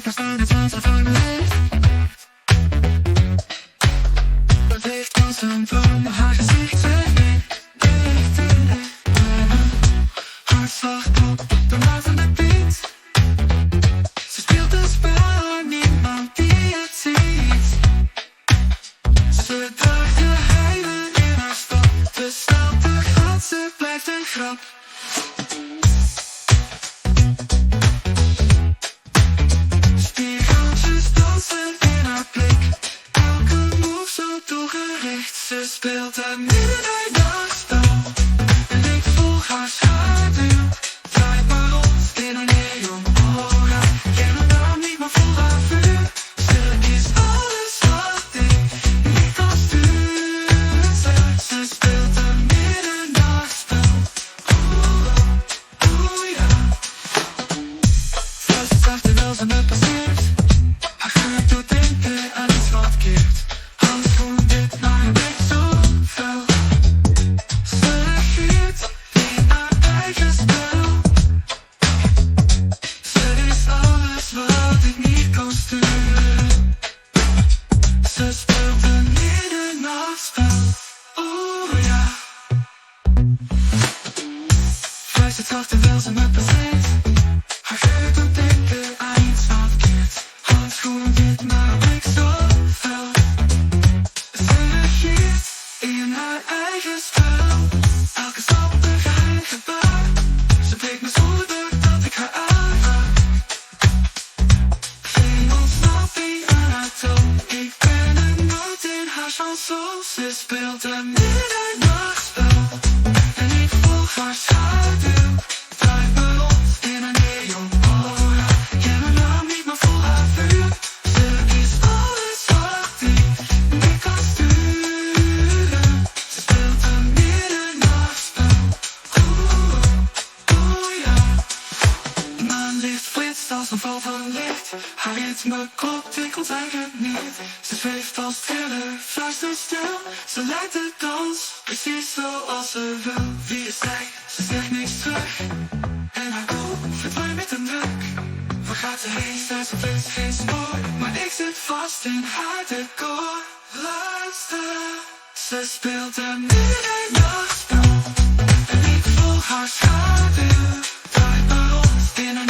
verstaan het water van mijn leef. Het heeft als een boom, haar gezicht zegt nee. Hartslag op de latende beat. Ze speelt een spel, niemand die het ziet. Ze draagt de heilen in haar stap. De stalte gaat, ze blijft een grap. Spiegeltjes dansen in haar blik. Elke move zo doelgericht. Ze speelt een middernachtspel. En ik volg haar schaduw. Draait maar rond in haar neon aura. Ken haar naam niet, maar voel haar vuur. Ze is alles wat ik niet kan sturen. Ze speelt een middernachtspel. Oeh ja. Vast zag terwijl ze me passeert. Haar geur doet denken aan iets wat keert. Handschoen wit, maar haar bek zo fel. Ze regeert in haar eigen spel. Ze is alles wat ik niet kan sturen. Ze speelt een middernachtspel. Oeh ja. Fluistert zacht terwijl ze me passeert. Haar geur doet denken aan iets wat keert. Handschoen wit, maar haar blik zo fel. Ze regeert in haar eigen spel. Elke stap een geheim gebaar. Ze breekt me zonder dat ik haar aanraak. Geen ontsnapping aan haar toon. Ik ben een noot in haar chanson. Ze speelt een middernachtspel. En ik volg haar schaduw. Draait me rond in haar neon aura. Ken haar naam niet, maar voel haar vuur. Ze is alles wat ik niet kan sturen. Ze speelt een middernachtspel. Oeh ja. Maanlicht flitst als een val van licht. Haar ritme klopt, ik ontwijk het niet. Ze zweeft als thriller, fluistert stil. Ze leidt de dans, precies zoals ze wil. Wie is zij? Ze zegt niks terug. En haar kop verdwijnt met een druk. Waar gaat ze heen? Zij is geen spoor. Maar ik zit vast in haar decor. Luister, ze speelt een middernachtspel. En ik volg haar schaduw. Draait me rond in haar